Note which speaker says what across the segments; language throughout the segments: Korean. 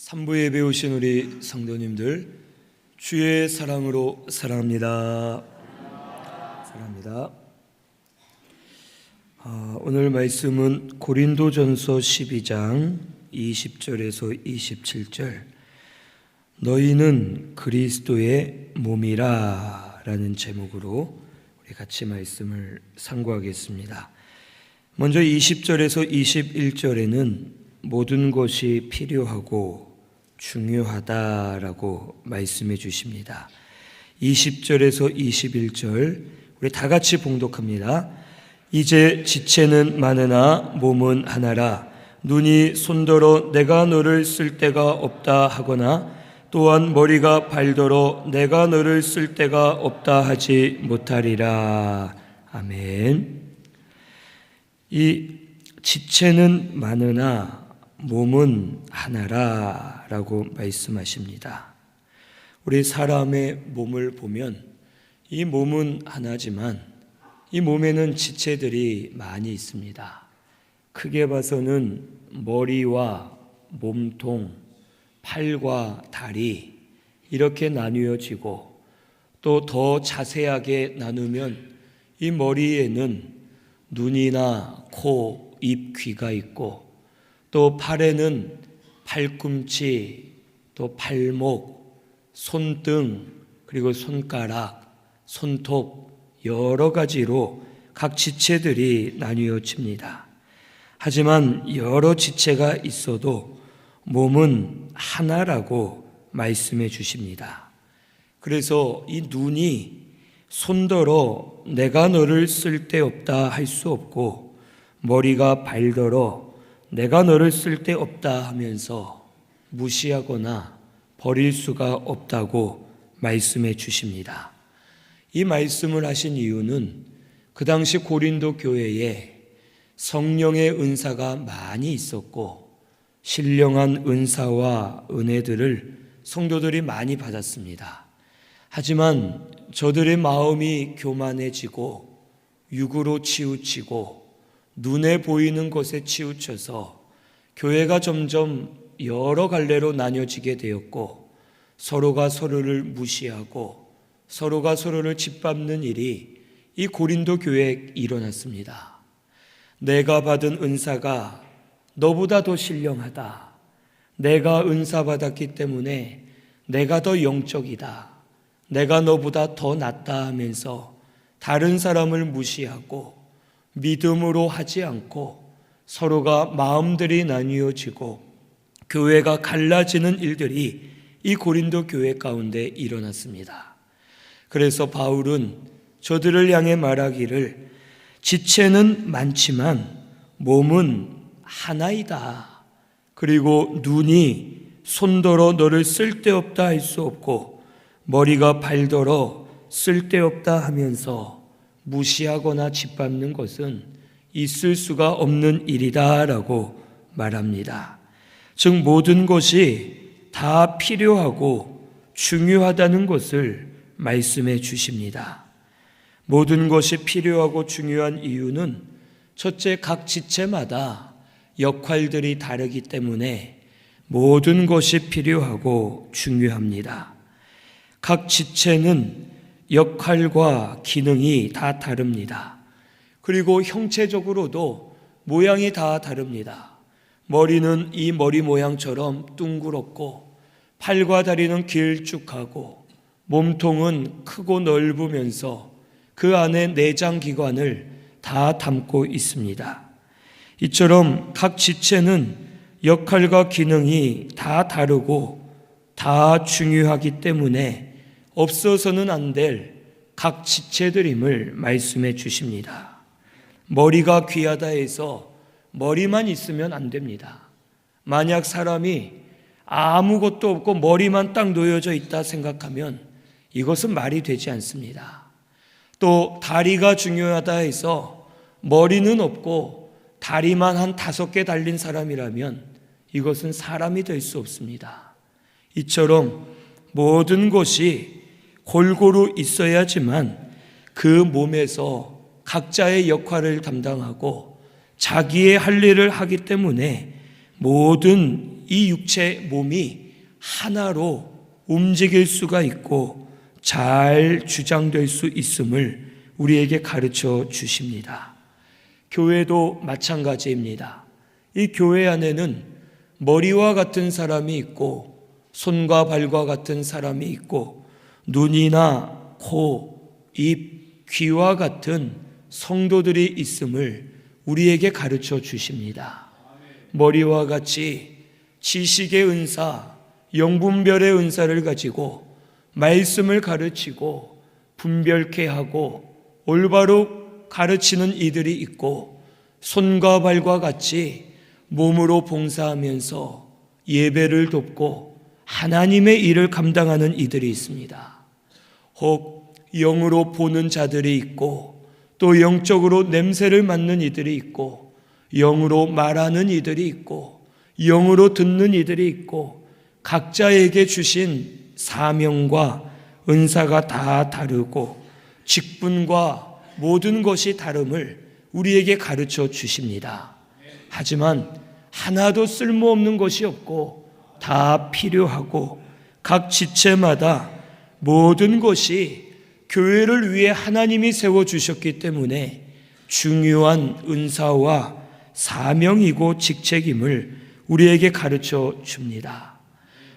Speaker 1: 3부에 배우신 우리 성도님들, 주의 사랑으로 사랑합니다. 사랑합니다. 오늘 말씀은 고린도전서 12장 20절에서 27절, 너희는 그리스도의 몸이라 라는 제목으로 우리 같이 말씀을 상고하겠습니다. 먼저 20절에서 21절에는 모든 것이 필요하고 중요하다라고 말씀해 주십니다. 20절에서 21절 우리 다 같이 봉독합니다. 이제 지체는 많으나 몸은 하나라. 눈이 손더러 내가 너를 쓸 데가 없다 하거나 또한 머리가 발더러 내가 너를 쓸 데가 없다 하지 못하리라. 아멘. 이 지체는 많으나 몸은 하나라 라고 말씀하십니다. 우리 사람의 몸을 보면 이 몸은 하나지만 이 몸에는 지체들이 많이 있습니다. 크게 봐서는 머리와 몸통, 팔과 다리 이렇게 나뉘어지고, 또 더 자세하게 나누면 이 머리에는 눈이나 코, 입, 귀가 있고, 또 팔에는 팔꿈치, 또 팔목, 손등, 그리고 손가락, 손톱 여러 가지로 각 지체들이 나뉘어집니다. 하지만 여러 지체가 있어도 몸은 하나라고 말씀해 주십니다. 그래서 이 눈이 손더러 내가 너를 쓸데없다 할 수 없고, 머리가 발더러 내가 너를 쓸데없다 하면서 무시하거나 버릴 수가 없다고 말씀해 주십니다. 이 말씀을 하신 이유는 그 당시 고린도 교회에 성령의 은사가 많이 있었고, 신령한 은사와 은혜들을 성도들이 많이 받았습니다. 하지만 저들의 마음이 교만해지고 육으로 치우치고 눈에 보이는 것에 치우쳐서 교회가 점점 여러 갈래로 나뉘어지게 되었고, 서로가 서로를 무시하고 서로가 서로를 짓밟는 일이 이 고린도 교회에 일어났습니다. 내가 받은 은사가 너보다 더 신령하다, 내가 은사 받았기 때문에 내가 더 영적이다, 내가 너보다 더 낫다 하면서 다른 사람을 무시하고 믿음으로 하지 않고 서로가 마음들이 나뉘어지고 교회가 갈라지는 일들이 이 고린도 교회 가운데 일어났습니다. 그래서 바울은 저들을 향해 말하기를, 지체는 많지만 몸은 하나이다. 그리고 눈이 손더러 너를 쓸데없다 할 수 없고, 머리가 발더러 쓸데없다 하면서 무시하거나 짓밟는 것은 있을 수가 없는 일이다 라고 말합니다. 즉 모든 것이 다 필요하고 중요하다는 것을 말씀해 주십니다. 모든 것이 필요하고 중요한 이유는 첫째, 각 지체마다 역할들이 다르기 때문에 모든 것이 필요하고 중요합니다. 각 지체는 역할과 기능이 다 다릅니다. 그리고 형체적으로도 모양이 다 다릅니다. 머리는 이 머리 모양처럼 둥그렇고, 팔과 다리는 길쭉하고, 몸통은 크고 넓으면서 그 안에 내장기관을 다 담고 있습니다. 이처럼 각 지체는 역할과 기능이 다 다르고 다 중요하기 때문에 없어서는 안 될 각 지체들임을 말씀해 주십니다. 머리가 귀하다 해서 머리만 있으면 안 됩니다. 만약 사람이 아무것도 없고 머리만 딱 놓여져 있다 생각하면 이것은 말이 되지 않습니다. 또 다리가 중요하다 해서 머리는 없고 다리만 한 5개 달린 사람이라면 이것은 사람이 될 수 없습니다. 이처럼 모든 것이 골고루 있어야지만 그 몸에서 각자의 역할을 담당하고 자기의 할 일을 하기 때문에 모든 이 육체 몸이 하나로 움직일 수가 있고 잘 주장될 수 있음을 우리에게 가르쳐 주십니다. 교회도 마찬가지입니다. 이 교회 안에는 머리와 같은 사람이 있고 손과 발과 같은 사람이 있고 눈이나 코, 입, 귀와 같은 성도들이 있음을 우리에게 가르쳐 주십니다. 머리와 같이 지식의 은사, 영분별의 은사를 가지고 말씀을 가르치고 분별케 하고 올바로 가르치는 이들이 있고, 손과 발과 같이 몸으로 봉사하면서 예배를 돕고 하나님의 일을 감당하는 이들이 있습니다. 혹 영으로 보는 자들이 있고 또 영적으로 냄새를 맡는 이들이 있고 영으로 말하는 이들이 있고 영으로 듣는 이들이 있고, 각자에게 주신 사명과 은사가 다 다르고 직분과 모든 것이 다름을 우리에게 가르쳐 주십니다. 하지만 하나도 쓸모없는 것이 없고 다 필요하고 각 지체마다 모든 것이 교회를 위해 하나님이 세워주셨기 때문에 중요한 은사와 사명이고 직책임을 우리에게 가르쳐 줍니다.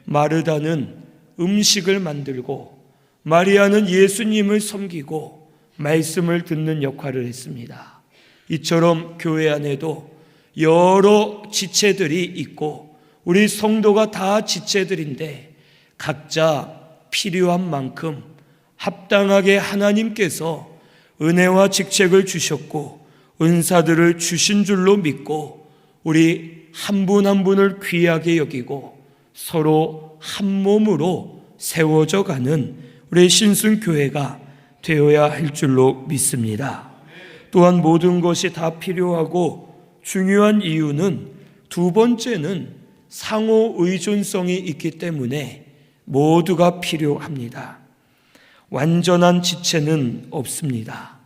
Speaker 1: 마르다는 음식을 만들고 마리아는 예수님을 섬기고 말씀을 듣는 역할을 했습니다. 이처럼 교회 안에도 여러 지체들이 있고 우리 성도가 다 지체들인데 각자 필요한 만큼 합당하게 하나님께서 은혜와 직책을 주셨고 은사들을 주신 줄로 믿고 우리 한 분 한 분을 귀하게 여기고 서로 한 몸으로 세워져 가는 우리 신순교회가 되어야 할 줄로 믿습니다. 또한 모든 것이 다 필요하고 중요한 이유는 두 번째는 상호 의존성이 있기 때문에 모두가 필요합니다. 완전한 지체는 없습니다.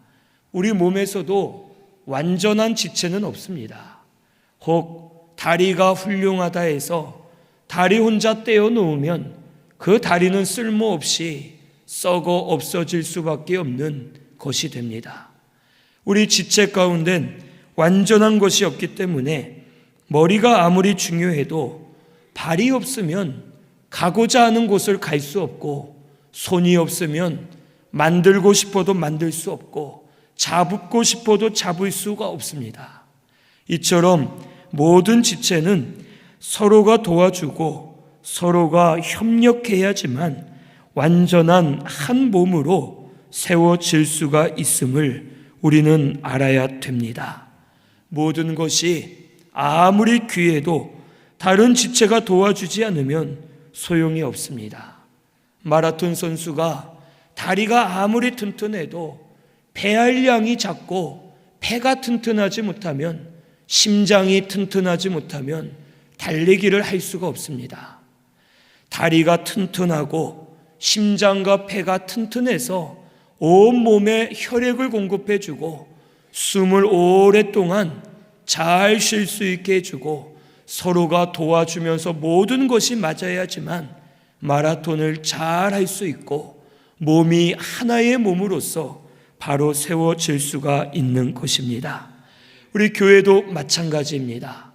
Speaker 1: 우리 몸에서도 완전한 지체는 없습니다. 혹 다리가 훌륭하다 해서 다리 혼자 떼어 놓으면 그 다리는 쓸모없이 썩어 없어질 수밖에 없는 것이 됩니다. 우리 지체 가운데는 완전한 것이 없기 때문에 머리가 아무리 중요해도 발이 없으면 가고자 하는 곳을 갈 수 없고, 손이 없으면 만들고 싶어도 만들 수 없고 잡고 싶어도 잡을 수가 없습니다. 이처럼 모든 지체는 서로가 도와주고 서로가 협력해야지만 완전한 한 몸으로 세워질 수가 있음을 우리는 알아야 됩니다. 모든 것이 아무리 귀해도 다른 지체가 도와주지 않으면 소용이 없습니다. 마라톤 선수가 다리가 아무리 튼튼해도 배알량이 작고 배가 튼튼하지 못하면, 심장이 튼튼하지 못하면 달리기를 할 수가 없습니다. 다리가 튼튼하고 심장과 폐가 튼튼해서 온몸에 혈액을 공급해주고 숨을 오랫동안 잘 쉴 수 있게 해주고 서로가 도와주면서 모든 것이 맞아야지만 마라톤을 잘 할 수 있고 몸이 하나의 몸으로서 바로 세워질 수가 있는 것입니다. 우리 교회도 마찬가지입니다.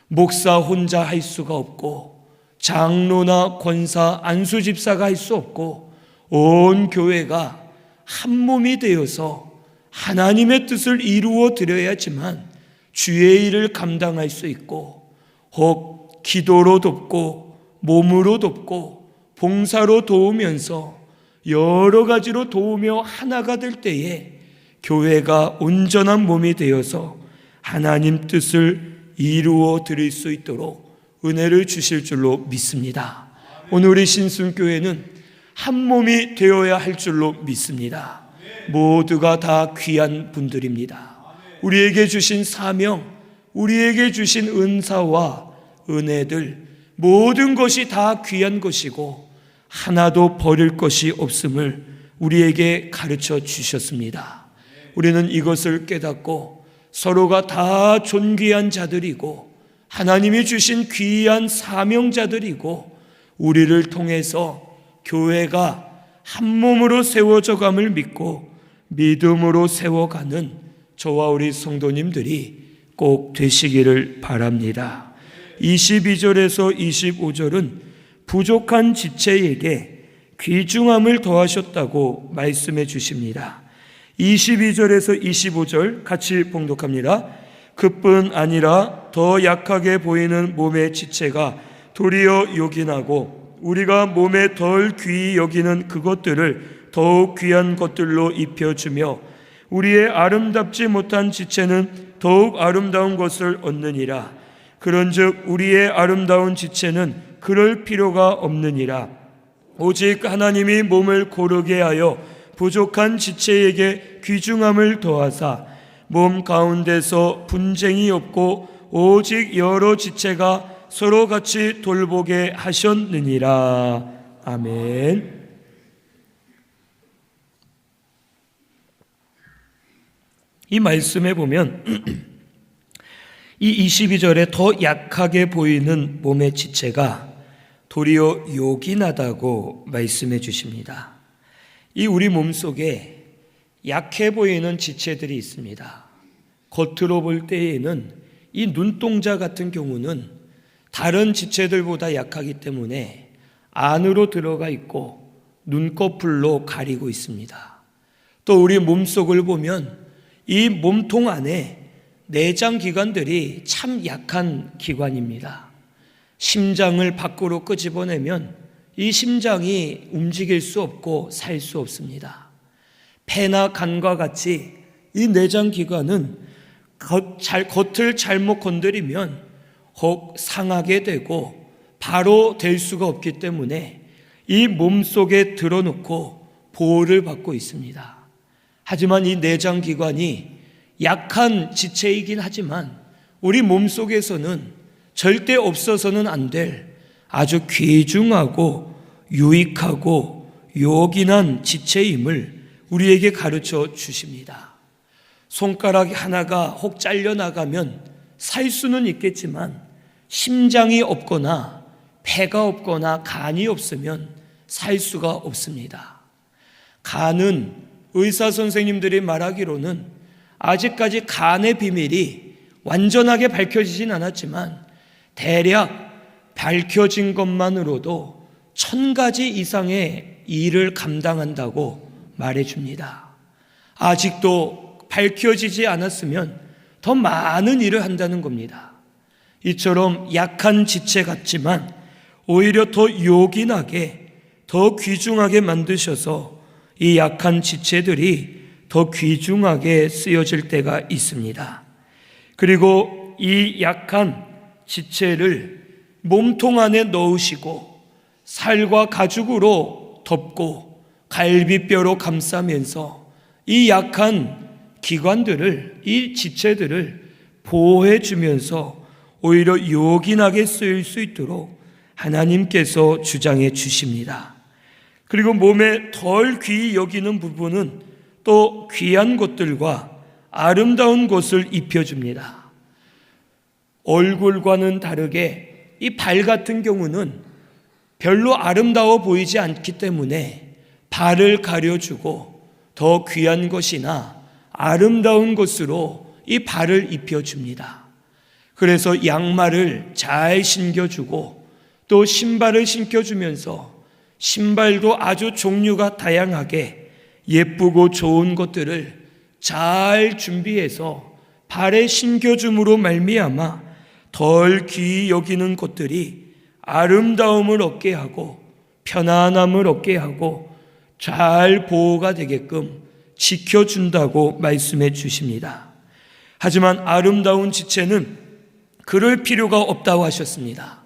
Speaker 1: 목사 혼자 할 수가 없고 장로나 권사, 안수집사가 할 수 없고 온 교회가 한 몸이 되어서 하나님의 뜻을 이루어 드려야지만 주의 일을 감당할 수 있고, 혹 기도로 돕고 몸으로 돕고 봉사로 도우면서 여러 가지로 도우며 하나가 될 때에 교회가 온전한 몸이 되어서 하나님 뜻을 이루어 드릴 수 있도록 은혜를 주실 줄로 믿습니다. 오늘 우리 신순교회는 한 몸이 되어야 할 줄로 믿습니다. 모두가 다 귀한 분들입니다. 우리에게 주신 사명, 우리에게 주신 은사와 은혜들, 모든 것이 다 귀한 것이고 하나도 버릴 것이 없음을 우리에게 가르쳐 주셨습니다. 우리는 이것을 깨닫고 서로가 다 존귀한 자들이고 하나님이 주신 귀한 사명자들이고 우리를 통해서 교회가 한 몸으로 세워져감을 믿고 믿음으로 세워가는 저와 우리 성도님들이 꼭 되시기를 바랍니다. 22절에서 25절은 부족한 지체에게 귀중함을 더하셨다고 말씀해 주십니다. 22절에서 25절 같이 봉독합니다. 그뿐 아니라 더 약하게 보이는 몸의 지체가 도리어 요긴하고 우리가 몸에 덜 귀히 여기는 그것들을 더욱 귀한 것들로 입혀주며 우리의 아름답지 못한 지체는 더욱 아름다운 것을 얻느니라. 그런즉 우리의 아름다운 지체는 그럴 필요가 없느니라. 오직 하나님이 몸을 고르게 하여 부족한 지체에게 귀중함을 더하사 몸 가운데서 분쟁이 없고 오직 여러 지체가 서로 같이 돌보게 하셨느니라. 아멘. 이 말씀에 보면 이 22절에 더 약하게 보이는 몸의 지체가 도리어 요긴하다고 말씀해 주십니다. 이 우리 몸속에 약해 보이는 지체들이 있습니다. 겉으로 볼 때에는 이 눈동자 같은 경우는 다른 지체들보다 약하기 때문에 안으로 들어가 있고 눈꺼풀로 가리고 있습니다. 또 우리 몸속을 보면 이 몸통 안에 내장 기관들이 참 약한 기관입니다. 심장을 밖으로 끄집어내면 이 심장이 움직일 수 없고 살 수 없습니다. 폐나 간과 같이 이 내장 기관은 겉을 잘못 건드리면 혹 상하게 되고 바로 될 수가 없기 때문에 이 몸속에 들어놓고 보호를 받고 있습니다. 하지만 이 내장 기관이 약한 지체이긴 하지만 우리 몸속에서는 절대 없어서는 안 될 아주 귀중하고 유익하고 요긴한 지체임을 우리에게 가르쳐 주십니다. 손가락 하나가 혹 잘려나가면 살 수는 있겠지만 심장이 없거나 폐가 없거나 간이 없으면 살 수가 없습니다. 간은 의사 선생님들이 말하기로는 아직까지 간의 비밀이 완전하게 밝혀지진 않았지만 대략 밝혀진 것만으로도 1000가지 이상의 일을 감당한다고 말해줍니다. 아직도 밝혀지지 않았으면 더 많은 일을 한다는 겁니다. 이처럼 약한 지체 같지만 오히려 더 요긴하게 더 귀중하게 만드셔서 이 약한 지체들이 더 귀중하게 쓰여질 때가 있습니다. 그리고 이 약한 지체를 몸통 안에 넣으시고 살과 가죽으로 덮고 갈비뼈로 감싸면서 이 약한 기관들을, 이 지체들을 보호해 주면서 오히려 요긴하게 쓰일 수 있도록 하나님께서 주장해 주십니다. 그리고 몸에 덜 귀히 여기는 부분은 또 귀한 것들과 아름다운 것을 입혀줍니다. 얼굴과는 다르게 이 발 같은 경우는 별로 아름다워 보이지 않기 때문에 발을 가려주고 더 귀한 것이나 아름다운 것으로 이 발을 입혀줍니다. 그래서 양말을 잘 신겨주고 또 신발을 신겨주면서 신발도 아주 종류가 다양하게 예쁘고 좋은 것들을 잘 준비해서 발에 신겨줌으로 말미암아 덜 귀히 여기는 것들이 아름다움을 얻게 하고 편안함을 얻게 하고 잘 보호가 되게끔 지켜준다고 말씀해 주십니다. 하지만 아름다운 지체는 그럴 필요가 없다고 하셨습니다.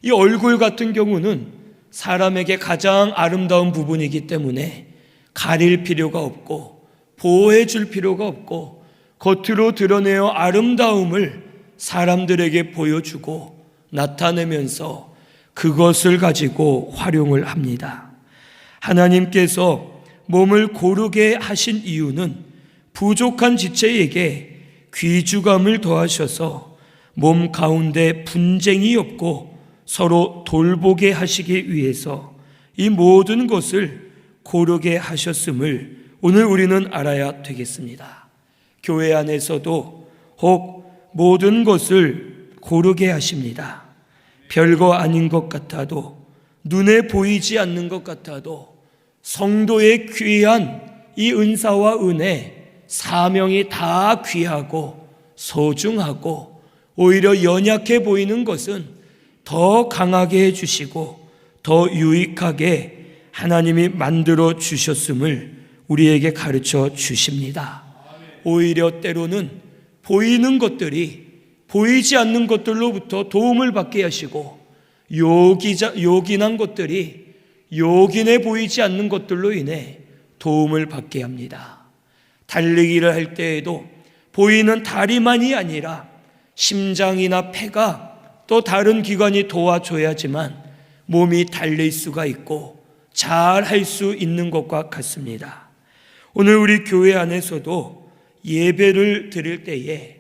Speaker 1: 이 얼굴 같은 경우는 사람에게 가장 아름다운 부분이기 때문에 가릴 필요가 없고 보호해 줄 필요가 없고 겉으로 드러내어 아름다움을 사람들에게 보여주고 나타내면서 그것을 가지고 활용을 합니다. 하나님께서 몸을 고르게 하신 이유는 부족한 지체에게 귀중함을 더하셔서 몸 가운데 분쟁이 없고 서로 돌보게 하시기 위해서 이 모든 것을 고르게 하셨음을 오늘 우리는 알아야 되겠습니다. 교회 안에서도 혹 모든 것을 고르게 하십니다. 별거 아닌 것 같아도, 눈에 보이지 않는 것 같아도 성도의 귀한 이 은사와 은혜, 사명이 다 귀하고 소중하고 오히려 연약해 보이는 것은 더 강하게 해주시고 더 유익하게 하나님이 만들어 주셨음을 우리에게 가르쳐 주십니다. 오히려 때로는 보이는 것들이 보이지 않는 것들로부터 도움을 받게 하시고 요긴한 것들이 요긴해 보이지 않는 것들로 인해 도움을 받게 합니다. 달리기를 할 때에도 보이는 다리만이 아니라 심장이나 폐가 또 다른 기관이 도와줘야지만 몸이 달릴 수가 있고 잘 할 수 있는 것과 같습니다. 오늘 우리 교회 안에서도 예배를 드릴 때에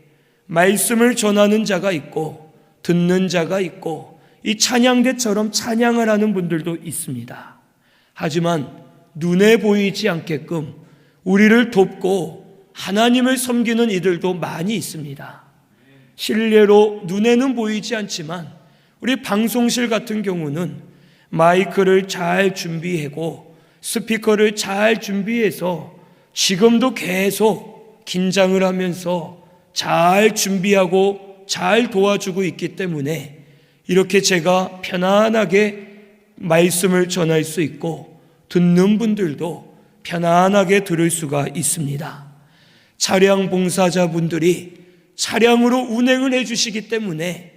Speaker 1: 말씀을 전하는 자가 있고 듣는 자가 있고 이 찬양대처럼 찬양을 하는 분들도 있습니다. 하지만 눈에 보이지 않게끔 우리를 돕고 하나님을 섬기는 이들도 많이 있습니다. 실례로 눈에는 보이지 않지만 우리 방송실 같은 경우는 마이크를 잘 준비하고 스피커를 잘 준비해서 지금도 계속 긴장을 하면서 잘 준비하고 잘 도와주고 있기 때문에 이렇게 제가 편안하게 말씀을 전할 수 있고 듣는 분들도 편안하게 들을 수가 있습니다. 차량 봉사자분들이 차량으로 운행을 해주시기 때문에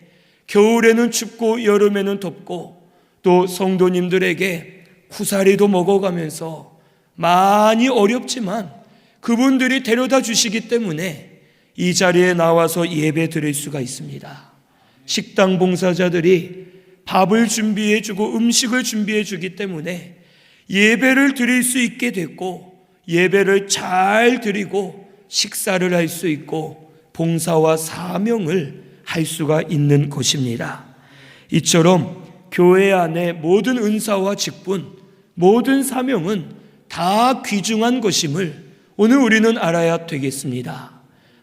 Speaker 1: 겨울에는 춥고 여름에는 덥고 또 성도님들에게 쿠사리도 먹어가면서 많이 어렵지만 그분들이 데려다 주시기 때문에 이 자리에 나와서 예배 드릴 수가 있습니다. 식당 봉사자들이 밥을 준비해 주고 음식을 준비해 주기 때문에 예배를 드릴 수 있게 됐고 예배를 잘 드리고 식사를 할 수 있고 봉사와 사명을 할 수가 있는 것입니다. 이처럼 교회 안에 모든 은사와 직분, 모든 사명은 다 귀중한 것임을 오늘 우리는 알아야 되겠습니다.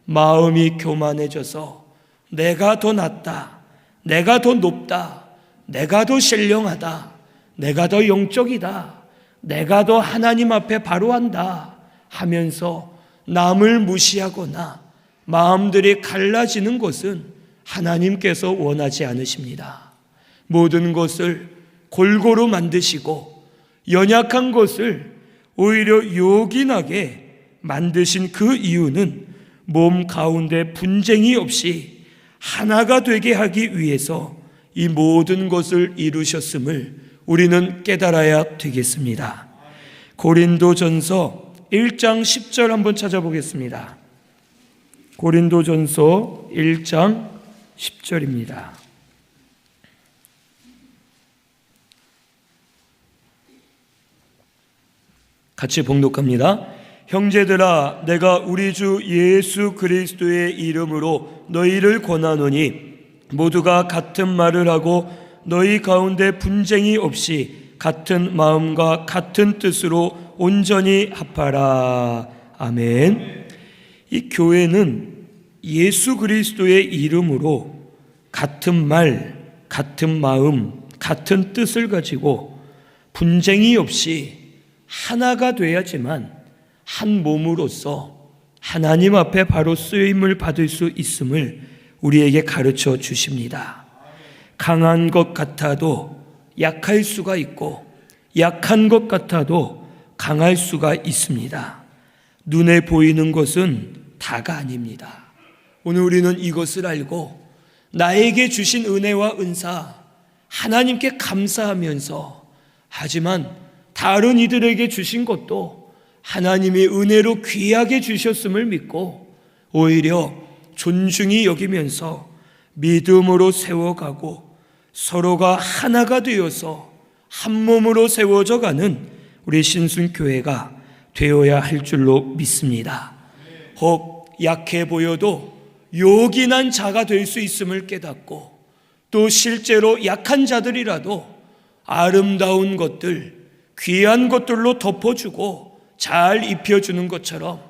Speaker 1: 마음이 교만해져서 내가 더 낫다, 내가 더 높다, 내가 더 신령하다, 내가 더 영적이다, 내가 더 하나님 앞에 바로 한다 하면서 남을 무시하거나 마음들이 갈라지는 것은 하나님께서 원하지 않으십니다. 모든 것을 골고루 만드시고 연약한 것을 오히려 요긴하게 만드신 그 이유는 몸 가운데 분쟁이 없이 하나가 되게 하기 위해서 이 모든 것을 이루셨음을 우리는 깨달아야 되겠습니다. 고린도전서 1장 10절 한번 찾아보겠습니다. 고린도전서 1장 10절입니다. 같이 봉독합니다. 형제들아, 내가 우리 주 예수 그리스도의 이름으로 너희를 권하노니 모두가 같은 말을 하고 너희 가운데 분쟁이 없이 같은 마음과 같은 뜻으로 온전히 합하라. 아멘. 이 교회는 예수 그리스도의 이름으로 같은 말, 같은 마음, 같은 뜻을 가지고 분쟁이 없이 하나가 돼야지만 한 몸으로서 하나님 앞에 바로 쓰임을 받을 수 있음을 우리에게 가르쳐 주십니다. 강한 것 같아도 약할 수가 있고 약한 것 같아도 강할 수가 있습니다. 눈에 보이는 것은 다가 아닙니다. 오늘 우리는 이것을 알고 나에게 주신 은혜와 은사 하나님께 감사하면서 하지만 다른 이들에게 주신 것도 하나님이 은혜로 귀하게 주셨음을 믿고 오히려 존중히 여기면서 믿음으로 세워가고 서로가 하나가 되어서 한 몸으로 세워져 가는 우리 신순교회가 되어야 할 줄로 믿습니다. 혹 약해 보여도 요긴한 자가 될 수 있음을 깨닫고, 또 실제로 약한 자들이라도 아름다운 것들, 귀한 것들로 덮어주고 잘 입혀주는 것처럼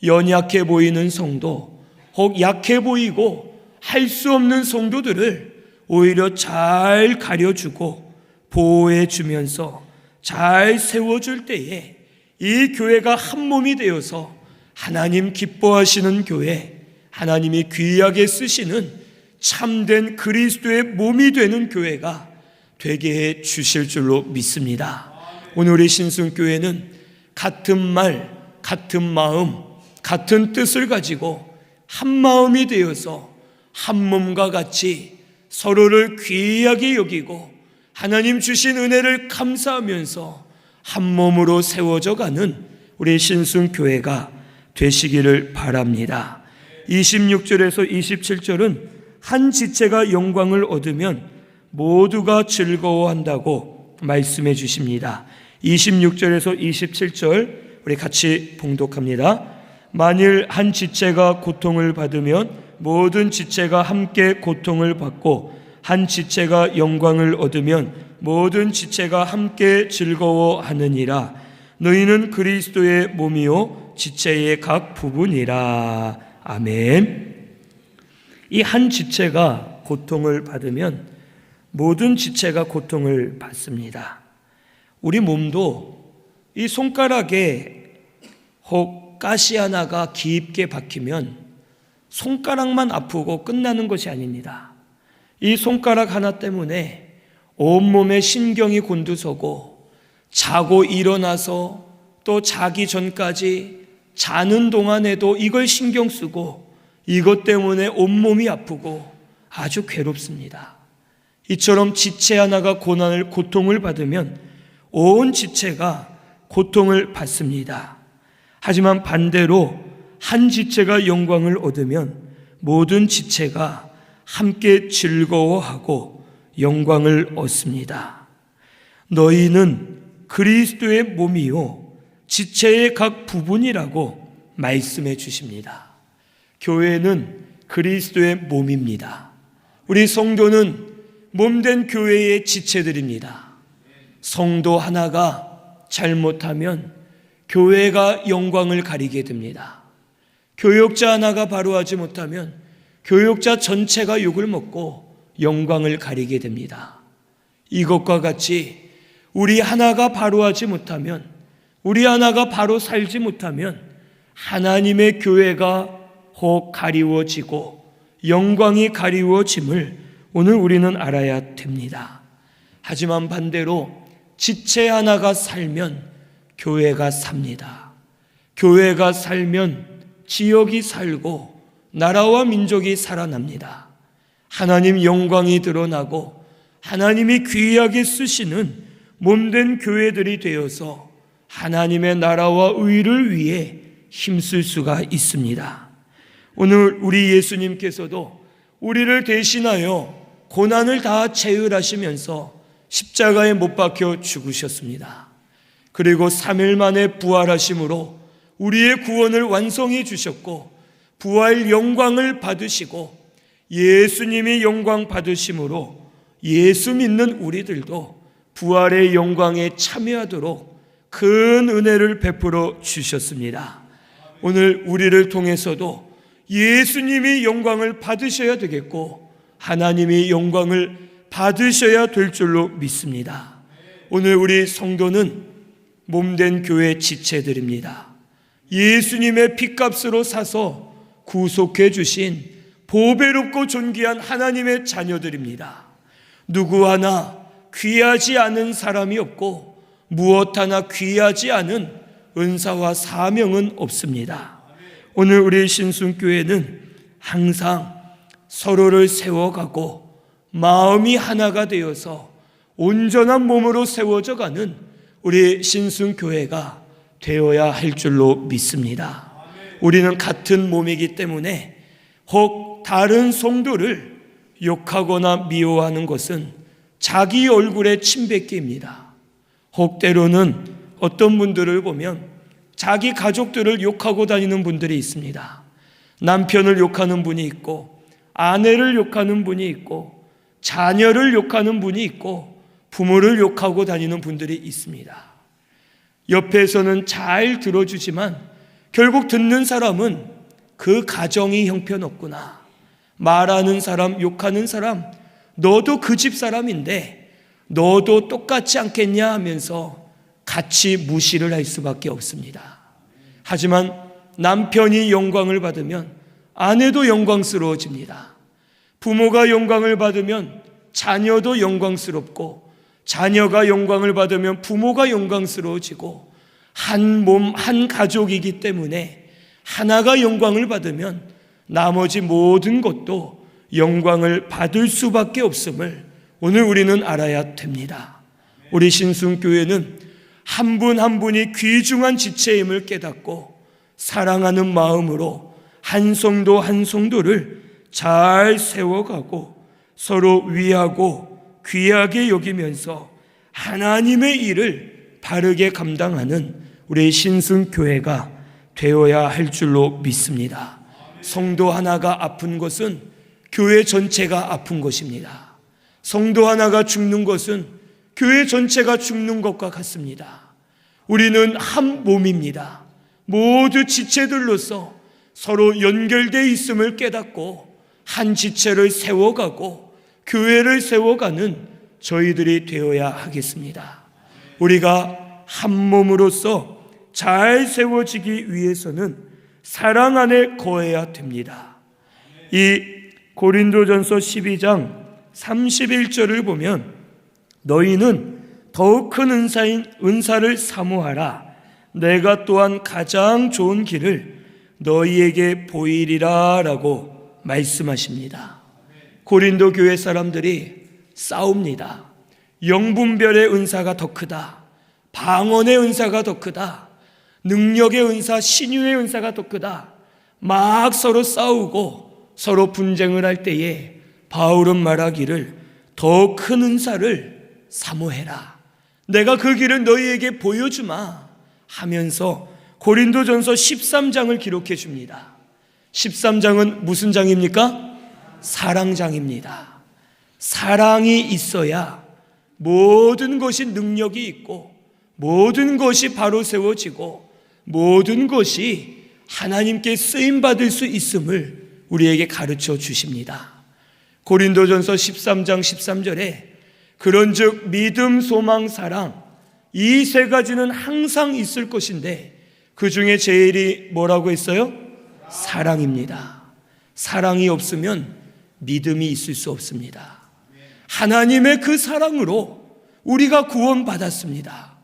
Speaker 1: 연약해 보이는 성도, 혹 약해 보이고 할 수 없는 성도들을 오히려 잘 가려주고 보호해 주면서 잘 세워줄 때에 이 교회가 한 몸이 되어서 하나님 기뻐하시는 교회, 하나님이 귀하게 쓰시는 참된 그리스도의 몸이 되는 교회가 되게 해 주실 줄로 믿습니다. 오늘 우리 신순교회는 같은 말, 같은 마음, 같은 뜻을 가지고 한 마음이 되어서 한 몸과 같이 서로를 귀하게 여기고 하나님 주신 은혜를 감사하면서 한 몸으로 세워져 가는 우리 신순교회가 되시기를 바랍니다. 26절에서 27절은 한 지체가 영광을 얻으면 모두가 즐거워한다고 말씀해 주십니다. 26절에서 27절 우리 같이 봉독합니다. 만일 한 지체가 고통을 받으면 모든 지체가 함께 고통을 받고, 한 지체가 영광을 얻으면 모든 지체가 함께 즐거워하느니라. 너희는 그리스도의 몸이요 지체의 각 부분이라. 아멘. 이 한 지체가 고통을 받으면 모든 지체가 고통을 받습니다. 우리 몸도 이 손가락에 혹 가시 하나가 깊게 박히면 손가락만 아프고 끝나는 것이 아닙니다. 이 손가락 하나 때문에 온몸에 신경이 곤두서고, 자고 일어나서 또 자기 전까지 자는 동안에도 이걸 신경 쓰고, 이것 때문에 온몸이 아프고 아주 괴롭습니다. 이처럼 지체 하나가 고통을 받으면 온 지체가 고통을 받습니다. 하지만 반대로 한 지체가 영광을 얻으면 모든 지체가 함께 즐거워하고 영광을 얻습니다. 너희는 그리스도의 몸이요 지체의 각 부분이라고 말씀해 주십니다. 교회는 그리스도의 몸입니다. 우리 성도는 몸된 교회의 지체들입니다. 성도 하나가 잘못하면 교회가 영광을 가리게 됩니다. 교역자 하나가 바로하지 못하면 교역자 전체가 욕을 먹고 영광을 가리게 됩니다. 이것과 같이 우리 하나가 바로하지 못하면, 우리 하나가 바로 살지 못하면 하나님의 교회가 혹 가리워지고 영광이 가리워짐을 오늘 우리는 알아야 됩니다. 하지만 반대로 지체 하나가 살면 교회가 삽니다. 교회가 살면 지역이 살고 나라와 민족이 살아납니다. 하나님 영광이 드러나고 하나님이 귀하게 쓰시는 몸된 교회들이 되어서 하나님의 나라와 의를 위해 힘쓸 수가 있습니다. 오늘 우리 예수님께서도 우리를 대신하여 고난을 다 체휼하시면서 십자가에 못 박혀 죽으셨습니다. 그리고 3일 만에 부활하심으로 우리의 구원을 완성해 주셨고, 부활 영광을 받으시고 예수님이 영광 받으심으로 예수 믿는 우리들도 부활의 영광에 참여하도록 큰 은혜를 베풀어 주셨습니다. 오늘 우리를 통해서도 예수님이 영광을 받으셔야 되겠고 하나님이 영광을 받으셔야 될 줄로 믿습니다. 오늘 우리 성도는 몸된 교회 지체들입니다. 예수님의 핏값으로 사서 구속해 주신 보배롭고 존귀한 하나님의 자녀들입니다. 누구 하나 귀하지 않은 사람이 없고 무엇 하나 귀하지 않은 은사와 사명은 없습니다. 오늘 우리 신순교회는 항상 서로를 세워가고 마음이 하나가 되어서 온전한 몸으로 세워져 가는 우리 신순교회가 되어야 할 줄로 믿습니다. 우리는 같은 몸이기 때문에 혹 다른 성도를 욕하거나 미워하는 것은 자기 얼굴에 침뱉기입니다. 혹 때로는 어떤 분들을 보면 자기 가족들을 욕하고 다니는 분들이 있습니다. 남편을 욕하는 분이 있고, 아내를 욕하는 분이 있고, 자녀를 욕하는 분이 있고, 부모를 욕하고 다니는 분들이 있습니다. 옆에서는 잘 들어주지만 결국 듣는 사람은 그 가정이 형편없구나, 말하는 사람, 욕하는 사람, 너도 그 집 사람인데 너도 똑같지 않겠냐 하면서 같이 무시를 할 수밖에 없습니다. 하지만 남편이 영광을 받으면 아내도 영광스러워집니다. 부모가 영광을 받으면 자녀도 영광스럽고, 자녀가 영광을 받으면 부모가 영광스러워지고, 한 몸, 한 가족이기 때문에 하나가 영광을 받으면 나머지 모든 것도 영광을 받을 수밖에 없음을 오늘 우리는 알아야 됩니다. 우리 신순교회는 한 분 한 분이 귀중한 지체임을 깨닫고 사랑하는 마음으로 한 성도 한 성도를 잘 세워가고 서로 위하고 귀하게 여기면서 하나님의 일을 바르게 감당하는 우리 신순교회가 되어야 할 줄로 믿습니다. 성도 하나가 아픈 것은 교회 전체가 아픈 것입니다. 성도 하나가 죽는 것은 교회 전체가 죽는 것과 같습니다. 우리는 한 몸입니다. 모두 지체들로서 서로 연결되어 있음을 깨닫고 한 지체를 세워가고 교회를 세워가는 저희들이 되어야 하겠습니다. 우리가 한 몸으로서 잘 세워지기 위해서는 사랑 안에 거해야 됩니다. 이 고린도전서 12장 31절을 보면 너희는 더욱 큰 은사를 사모하라. 내가 또한 가장 좋은 길을 너희에게 보이리라 라고 말씀하십니다. 고린도 교회 사람들이 싸웁니다. 영분별의 은사가 더 크다, 방언의 은사가 더 크다, 능력의 은사, 신유의 은사가 더 크다, 막 서로 싸우고 서로 분쟁을 할 때에 바울은 말하기를 더 큰 은사를 사모해라, 내가 그 길을 너희에게 보여주마 하면서 고린도전서 13장을 기록해 줍니다. 13장은 무슨 장입니까? 사랑장입니다. 사랑이 있어야 모든 것이 능력이 있고, 모든 것이 바로 세워지고, 모든 것이 하나님께 쓰임받을 수 있음을 우리에게 가르쳐 주십니다. 고린도전서 13장 13절에 그런즉 믿음, 소망, 사랑, 이 세 가지는 항상 있을 것인데 그 중에 제일이 뭐라고 했어요? 사랑입니다. 사랑이 없으면 믿음이 있을 수 없습니다. 하나님의 그 사랑으로 우리가 구원받았습니다.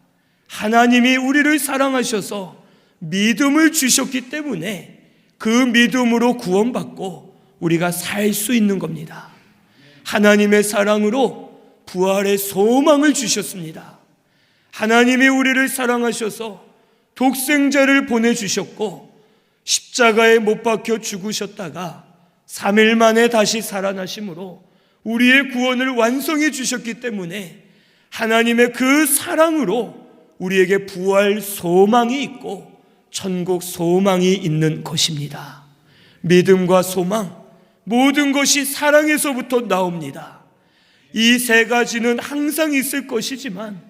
Speaker 1: 하나님이 우리를 사랑하셔서 믿음을 주셨기 때문에 그 믿음으로 구원받고 우리가 살 수 있는 겁니다. 하나님의 사랑으로 부활의 소망을 주셨습니다. 하나님이 우리를 사랑하셔서 독생자를 보내주셨고 십자가에 못 박혀 죽으셨다가 3일 만에 다시 살아나심으로 우리의 구원을 완성해 주셨기 때문에 하나님의 그 사랑으로 우리에게 부활 소망이 있고 천국 소망이 있는 것입니다. 믿음과 소망, 모든 것이 사랑에서부터 나옵니다. 이 세 가지는 항상 있을 것이지만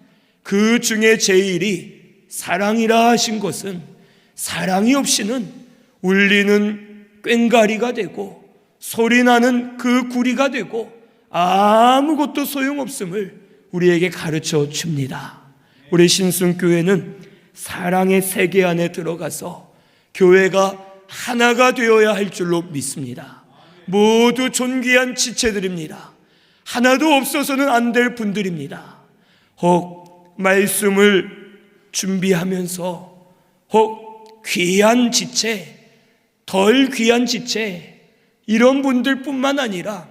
Speaker 1: 그 중에 제일이 사랑이라 하신 것은 사랑이 없이는 울리는 꽹과리가 되고 소리나는 그 구리가 되고 아무것도 소용없음을 우리에게 가르쳐 줍니다. 우리 신순교회는 사랑의 세계 안에 들어가서 교회가 하나가 되어야 할 줄로 믿습니다. 모두 존귀한 지체들입니다. 하나도 없어서는 안 될 분들입니다. 혹 말씀을 준비하면서 혹 귀한 지체, 덜 귀한 지체, 이런 분들뿐만 아니라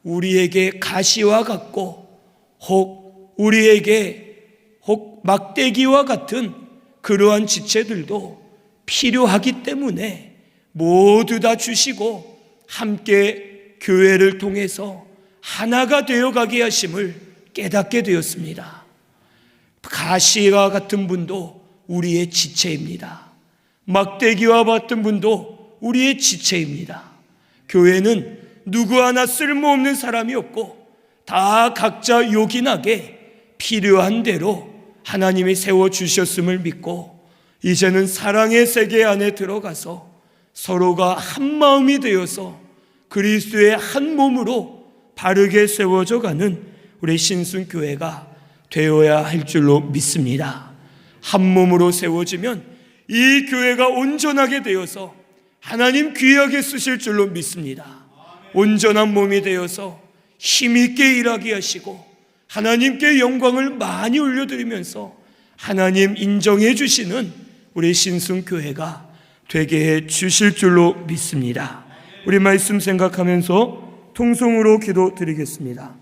Speaker 1: 우리에게 가시와 같고 혹 우리에게 혹 막대기와 같은 그러한 지체들도 필요하기 때문에 모두 다 주시고 함께 교회를 통해서 하나가 되어가게 하심을 깨닫게 되었습니다. 가시와 같은 분도 우리의 지체입니다. 막대기와 같은 분도 우리의 지체입니다. 교회는 누구 하나 쓸모없는 사람이 없고 다 각자 요긴하게 필요한 대로 하나님이 세워주셨음을 믿고 이제는 사랑의 세계 안에 들어가서 서로가 한 마음이 되어서 그리스도의 한 몸으로 바르게 세워져 가는 우리 신순교회가 되어야 할 줄로 믿습니다. 한 몸으로 세워지면 이 교회가 온전하게 되어서 하나님 귀하게 쓰실 줄로 믿습니다. 온전한 몸이 되어서 힘있게 일하게 하시고 하나님께 영광을 많이 올려드리면서 하나님 인정해 주시는 우리 신순교회가 되게 해 주실 줄로 믿습니다. 우리 말씀 생각하면서 통성으로 기도드리겠습니다.